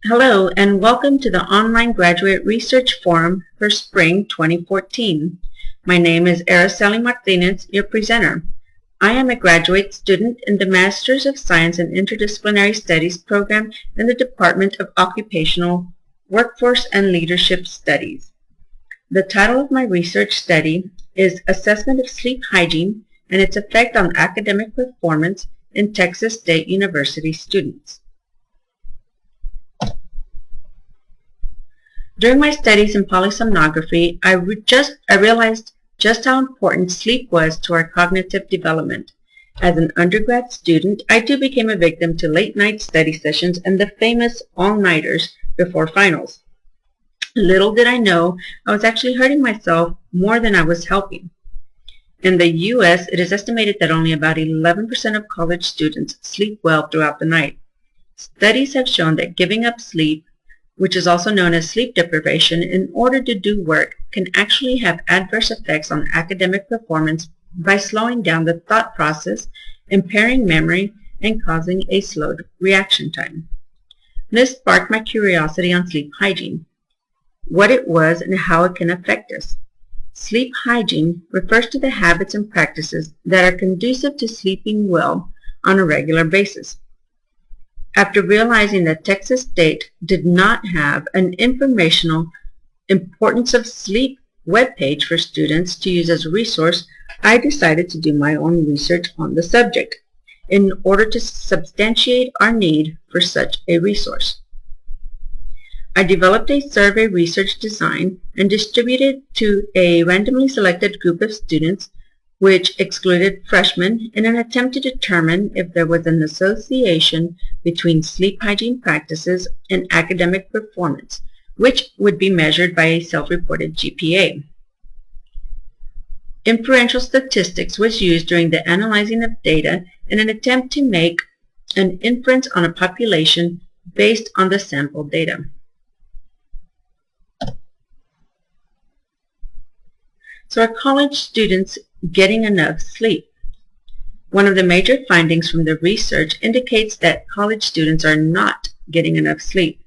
Hello and welcome to the Online Graduate Research Forum for Spring 2014. My name is Araceli Martinez, your presenter. I am a graduate student in the Masters of Science in Interdisciplinary Studies program in the Department of Occupational, Workforce, and Leadership Studies. The title of my research study is Assessment of Sleep Hygiene and its Effect on Academic Performance in Texas State University Students. During my studies in polysomnography, I realized just how important sleep was to our cognitive development. As an undergrad student, I too became a victim to late-night study sessions and the famous all-nighters before finals. Little did I know, I was actually hurting myself more than I was helping. In the U.S., it is estimated that only about 11% of college students sleep well throughout the night. Studies have shown that giving up sleep, which is also known as sleep deprivation, in order to do work, can actually have adverse effects on academic performance by slowing down the thought process, impairing memory, and causing a slowed reaction time. This sparked my curiosity on sleep hygiene, what it was and how it can affect us. Sleep hygiene refers to the habits and practices that are conducive to sleeping well on a regular basis. After realizing that Texas State did not have an informational importance of sleep webpage for students to use as a resource, I decided to do my own research on the subject in order to substantiate our need for such a resource. I developed a survey research design and distributed it to a randomly selected group of students, which excluded freshmen, in an attempt to determine if there was an association between sleep hygiene practices and academic performance, which would be measured by a self-reported GPA. Inferential statistics was used during the analyzing of data in an attempt to make an inference on a population based on the sample data. So are college students getting enough sleep? One of the major findings from the research indicates that college students are not getting enough sleep.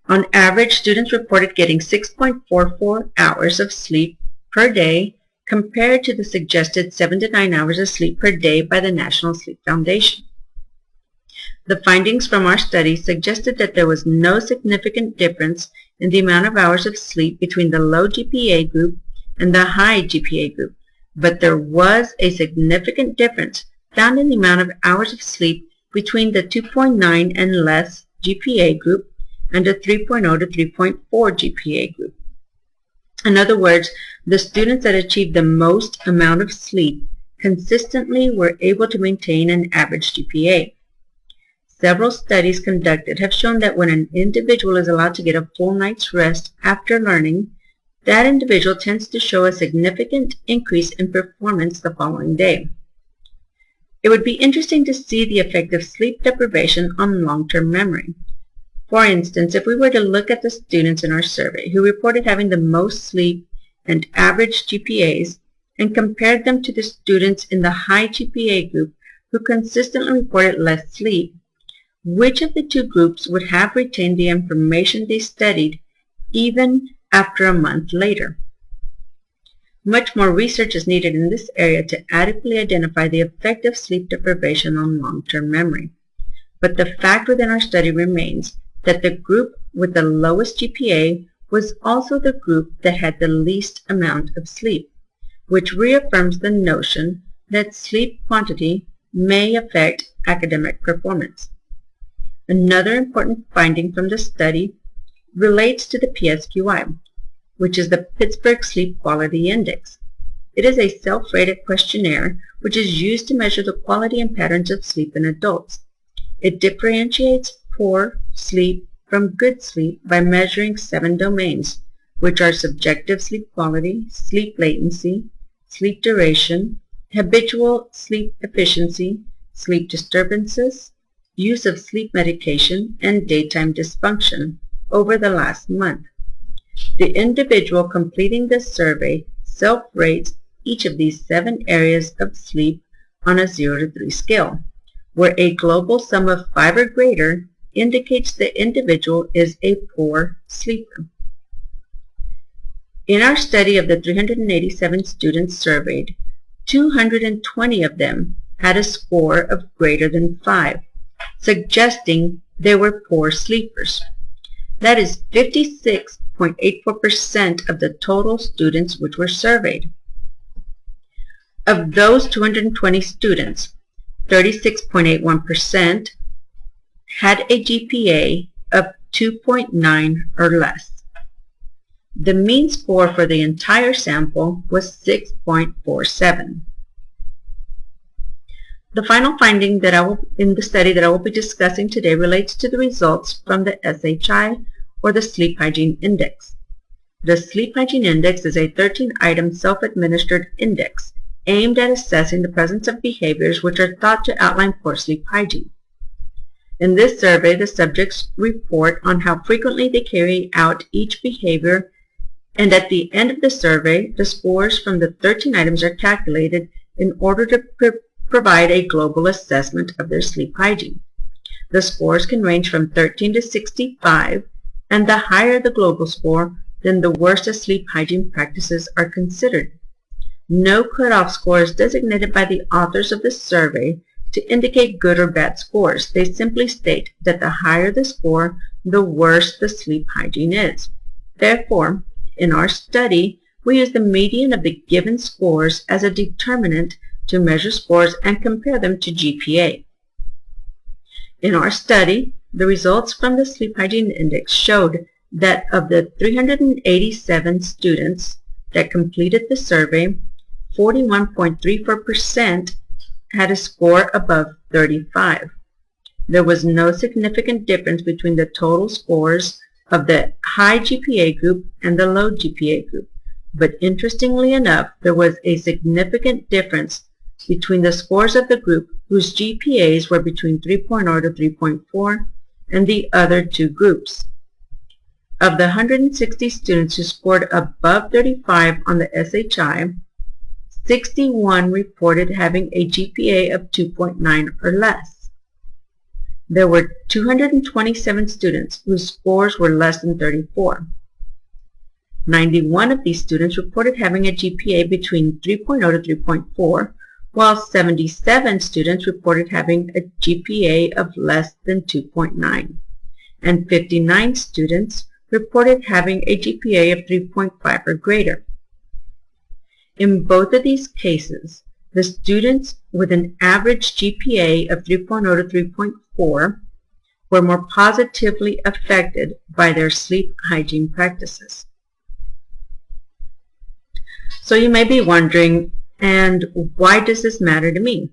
On average, students reported getting 6.44 hours of sleep per day compared to the suggested 7 to 9 hours of sleep per day by the National Sleep Foundation. The findings from our study suggested that there was no significant difference in the amount of hours of sleep between the low GPA group and the high GPA group, but there was a significant difference found in the amount of hours of sleep between the 2.9 and less GPA group and the 3.0 to 3.4 GPA group. In other words, the students that achieved the most amount of sleep consistently were able to maintain an average GPA. Several studies conducted have shown that when an individual is allowed to get a full night's rest after learning, that individual tends to show a significant increase in performance the following day. It would be interesting to see the effect of sleep deprivation on long-term memory. For instance, if we were to look at the students in our survey who reported having the most sleep and average GPAs and compared them to the students in the high GPA group who consistently reported less sleep, which of the two groups would have retained the information they studied even after a month later? Much more research is needed in this area to adequately identify the effect of sleep deprivation on long-term memory. But the fact within our study remains that the group with the lowest GPA was also the group that had the least amount of sleep, which reaffirms the notion that sleep quantity may affect academic performance. Another important finding from the study relates to the PSQI, which is the Pittsburgh Sleep Quality Index. It is a self-rated questionnaire which is used to measure the quality and patterns of sleep in adults. It differentiates poor sleep from good sleep by measuring 7 domains, which are subjective sleep quality, sleep latency, sleep duration, habitual sleep efficiency, sleep disturbances, use of sleep medication, and daytime dysfunction over the last month. The individual completing this survey self-rates each of these 7 areas of sleep on a 0 to 3 scale, where a global sum of 5 or greater indicates the individual is a poor sleeper. In our study of the 387 students surveyed, 220 of them had a score of greater than 5, suggesting they were poor sleepers. That is 56.84% of the total students which were surveyed. Of those 220 students, 36.81% had a GPA of 2.9 or less. The mean score for the entire sample was 6.47. The final finding in the study that I will be discussing today relates to the results from the SHI, or the Sleep Hygiene Index. The Sleep Hygiene Index is a 13-item self-administered index aimed at assessing the presence of behaviors which are thought to outline poor sleep hygiene. In this survey, the subjects report on how frequently they carry out each behavior, and at the end of the survey, the scores from the 13 items are calculated in order to provide a global assessment of their sleep hygiene. The scores can range from 13 to 65, and the higher the global score, then the worse the sleep hygiene practices are considered. No cutoff score is designated by the authors of the survey to indicate good or bad scores. They simply state that the higher the score, the worse the sleep hygiene is. Therefore, in our study, we use the median of the given scores as a determinant to measure scores and compare them to GPA. In our study, the results from the Sleep Hygiene Index showed that of the 387 students that completed the survey, 41.34% had a score above 35. There was no significant difference between the total scores of the high GPA group and the low GPA group, but interestingly enough, there was a significant difference between the scores of the group whose GPAs were between 3.0 to 3.4 and the other two groups. Of the 160 students who scored above 35 on the SHI, 61 reported having a GPA of 2.9 or less. There were 227 students whose scores were less than 34. 91 of these students reported having a GPA between 3.0 to 3.4, while 77 students reported having a GPA of less than 2.9, and 59 students reported having a GPA of 3.5 or greater. In both of these cases, the students with an average GPA of 3.0 to 3.4 were more positively affected by their sleep hygiene practices. So you may be wondering, and why does this matter to me?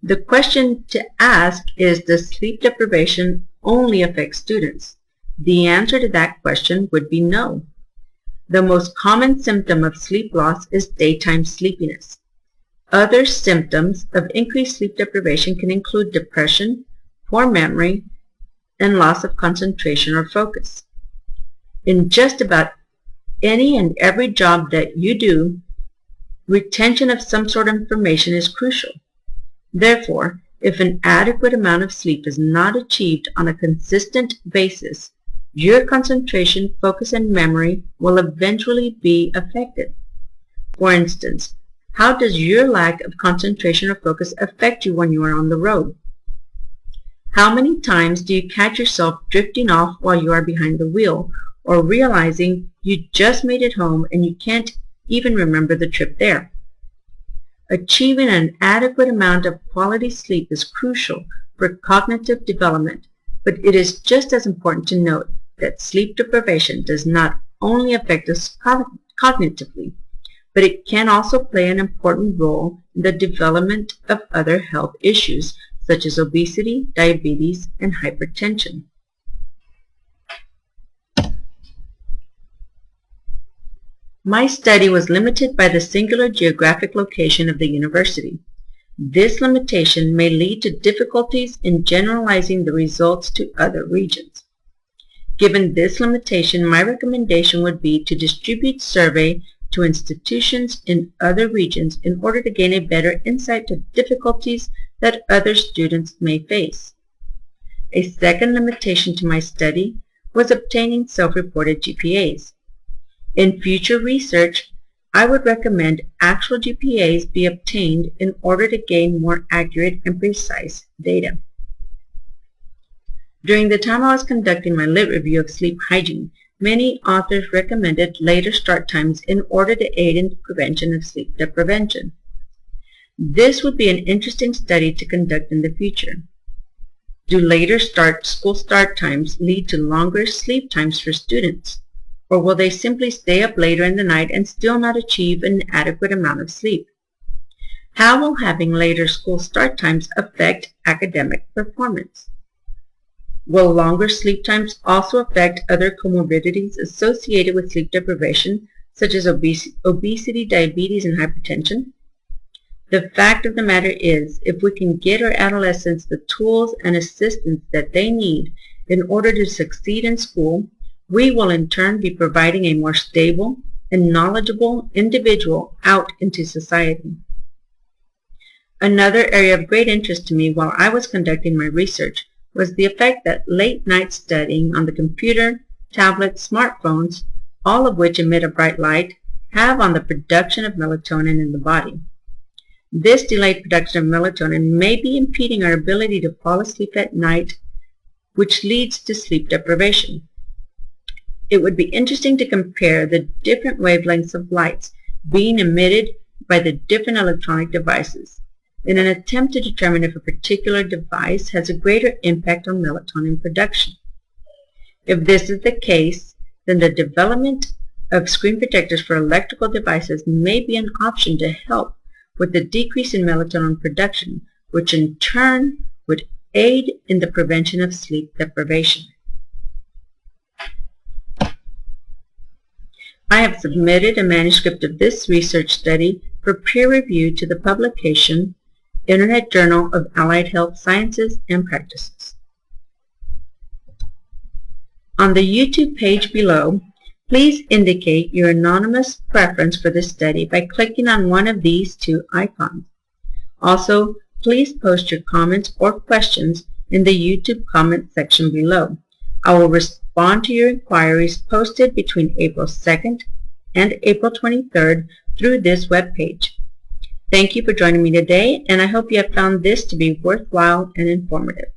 The question to ask is, does sleep deprivation only affect students? The answer to that question would be no. The most common symptom of sleep loss is daytime sleepiness. Other symptoms of increased sleep deprivation can include depression, poor memory, and loss of concentration or focus. In just about any and every job that you do, retention of some sort of information is crucial. Therefore, if an adequate amount of sleep is not achieved on a consistent basis, your concentration, focus, and memory will eventually be affected. For instance, how does your lack of concentration or focus affect you when you are on the road? How many times do you catch yourself drifting off while you are behind the wheel, or realizing you just made it home and you can't even remember the trip there? Achieving an adequate amount of quality sleep is crucial for cognitive development, but it is just as important to note that sleep deprivation does not only affect us cognitively, but it can also play an important role in the development of other health issues such as obesity, diabetes, and hypertension. My study was limited by the singular geographic location of the university. This limitation may lead to difficulties in generalizing the results to other regions. Given this limitation, my recommendation would be to distribute survey to institutions in other regions in order to gain a better insight to difficulties that other students may face. A second limitation to my study was obtaining self-reported GPAs. In future research, I would recommend actual GPAs be obtained in order to gain more accurate and precise data. During the time I was conducting my lit review of sleep hygiene, many authors recommended later start times in order to aid in the prevention of sleep deprivation. This would be an interesting study to conduct in the future. Do later school start times lead to longer sleep times for students? Or will they simply stay up later in the night and still not achieve an adequate amount of sleep? How will having later school start times affect academic performance? Will longer sleep times also affect other comorbidities associated with sleep deprivation, such as obesity, diabetes, and hypertension? The fact of the matter is, if we can get our adolescents the tools and assistance that they need in order to succeed in school, we will in turn be providing a more stable and knowledgeable individual out into society. Another area of great interest to me while I was conducting my research was the effect that late night studying on the computer, tablet, smartphones, all of which emit a bright light, have on the production of melatonin in the body. This delayed production of melatonin may be impeding our ability to fall asleep at night, which leads to sleep deprivation. It would be interesting to compare the different wavelengths of lights being emitted by the different electronic devices in an attempt to determine if a particular device has a greater impact on melatonin production. If this is the case, then the development of screen protectors for electrical devices may be an option to help with the decrease in melatonin production, which in turn would aid in the prevention of sleep deprivation. I have submitted a manuscript of this research study for peer review to the publication Internet Journal of Allied Health Sciences and Practices. On the YouTube page below, please indicate your anonymous preference for this study by clicking on one of these two icons. Also, please post your comments or questions in the YouTube comment section below. I will respond to your inquiries posted between April 2nd and April 23rd through this webpage. Thank you for joining me today, and I hope you have found this to be worthwhile and informative.